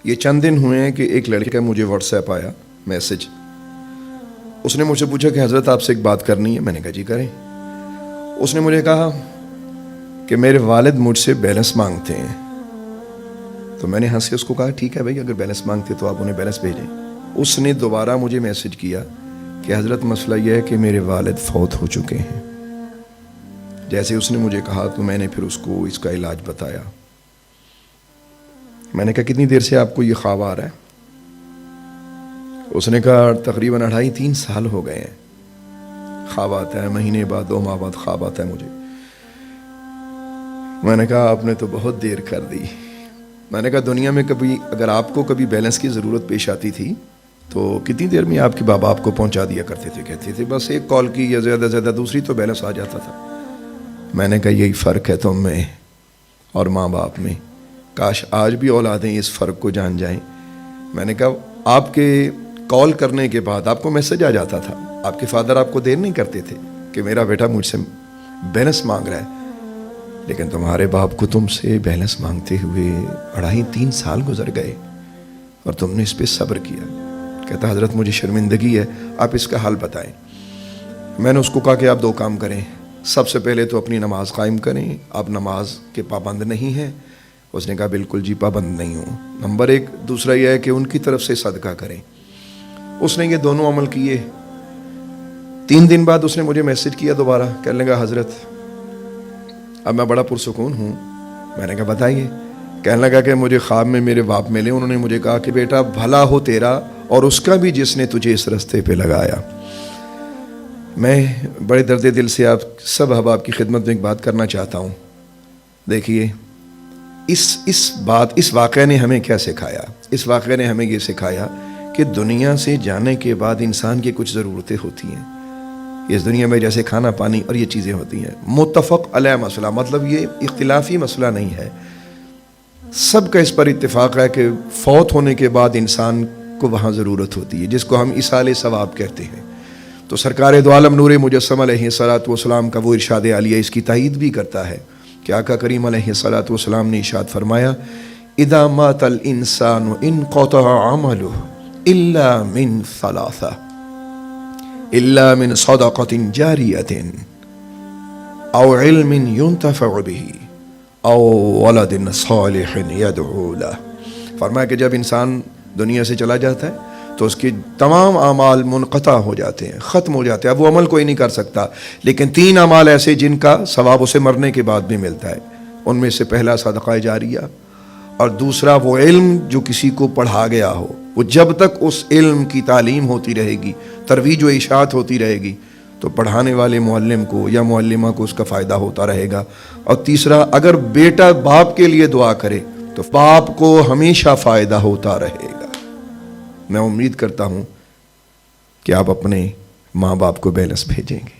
یہ چند دن ہوئے ہیں کہ ایک لڑکے کا مجھے واٹس ایپ آیا میسج. اس نے مجھ سے پوچھا کہ حضرت آپ سے ایک بات کرنی ہے. میں نے کہا جی کریں. اس نے مجھے کہا کہ میرے والد مجھ سے بیلنس مانگتے ہیں. تو میں نے ہنس کے اس کو کہا ٹھیک ہے بھائی، اگر بیلنس مانگتے تو آپ انہیں بیلنس بھیجیں. اس نے دوبارہ مجھے میسج کیا کہ حضرت مسئلہ یہ ہے کہ میرے والد فوت ہو چکے ہیں. جیسے اس نے مجھے کہا تو میں نے پھر اس کو اس کا علاج بتایا. میں نے کہا کتنی دیر سے آپ کو یہ خواب آ رہا ہے؟ اس نے کہا تقریباً 2.5-3 سال ہو گئے ہیں. خواب آتا ہے، مہینے بعد 2 ماہ بعد خواب آتا ہے مجھے. میں نے کہا آپ نے تو بہت دیر کر دی. میں نے کہا دنیا میں کبھی اگر آپ کو کبھی بیلنس کی ضرورت پیش آتی تھی تو کتنی دیر میں آپ کے بابا آپ کو پہنچا دیا کرتے تھے؟ کہتے تھے بس ایک کال کی یا زیادہ زیادہ دوسری تو بیلنس آ جاتا تھا. میں نے کہا یہی فرق ہے تم میں اور ماں باپ میں. کاش آج بھی اولادیں اس فرق کو جان جائیں. میں نے کہا آپ کے کال کرنے کے بعد آپ کو میسج آ جاتا تھا. آپ کے فادر آپ کو دیر نہیں کرتے تھے کہ میرا بیٹا مجھ سے بیلنس مانگ رہا ہے. لیکن تمہارے باپ کو تم سے بیلنس مانگتے ہوئے 2.5-3 سال گزر گئے اور تم نے اس پہ صبر کیا. کہتا حضرت مجھے شرمندگی ہے، آپ اس کا حل بتائیں. میں نے اس کو کہا کہ آپ 2 کام کریں. سب سے پہلے تو اپنی نماز قائم کریں. آپ نماز کے پابند نہیں ہیں؟ اس نے کہا بالکل جی پابند نہیں ہوں. نمبر 1. دوسرا یہ ہے کہ ان کی طرف سے صدقہ کریں. اس نے یہ دونوں عمل کیے. 3 دن بعد اس نے مجھے میسج کیا دوبارہ. کہنے لگا حضرت اب میں بڑا پرسکون ہوں. میں نے کہا بتائیے. کہنے لگا کہ مجھے خواب میں میرے باپ ملے. انہوں نے مجھے کہا کہ بیٹا بھلا ہو تیرا اور اس کا بھی جس نے تجھے اس رستے پہ لگایا. میں بڑے درد دل سے آپ سب احباب کی خدمت میں ایک بات کرنا چاہتا ہوں. دیکھیے اس واقعے نے ہمیں کیا سکھایا؟ اس واقعے نے ہمیں یہ سکھایا کہ دنیا سے جانے کے بعد انسان کی کچھ ضرورتیں ہوتی ہیں. اس دنیا میں جیسے کھانا پانی اور یہ چیزیں ہوتی ہیں. متفق علیہ مسئلہ، مطلب یہ اختلافی مسئلہ نہیں ہے. سب کا اس پر اتفاق ہے کہ فوت ہونے کے بعد انسان کو وہاں ضرورت ہوتی ہے، جس کو ہم ایصال ثواب کہتے ہیں. تو سرکار دو عالم نور مجسم علیہ الصلوۃ والسلام کا وہ ارشاد عالیہ اس کی تائید بھی کرتا ہے کہ آقا کریم علیہ الصلوۃ والسلام نے ارشاد فرمایا اذا مات الانسان انقطع عمله الا من 3 الا من صدقة جاریة او علم ينتفع به او ولد صالح يدعو له. فرمایا کہ جب انسان دنیا سے چلا جاتا ہے تو اس کے تمام اعمال منقطع ہو جاتے ہیں، ختم ہو جاتے ہیں. اب وہ عمل کوئی نہیں کر سکتا. لیکن 3 اعمال ایسے جن کا ثواب اسے مرنے کے بعد بھی ملتا ہے. ان میں سے پہلا صدقہ جاریہ، اور دوسرا وہ علم جو کسی کو پڑھا گیا ہو. وہ جب تک اس علم کی تعلیم ہوتی رہے گی، ترویج و اشاعت ہوتی رہے گی، تو پڑھانے والے معلم کو یا معلمہ کو اس کا فائدہ ہوتا رہے گا. اور تیسرا اگر بیٹا باپ کے لیے دعا کرے تو باپ کو ہمیشہ فائدہ ہوتا رہے گا. میں امید کرتا ہوں کہ آپ اپنے ماں باپ کو بیلنس بھیجیں گے.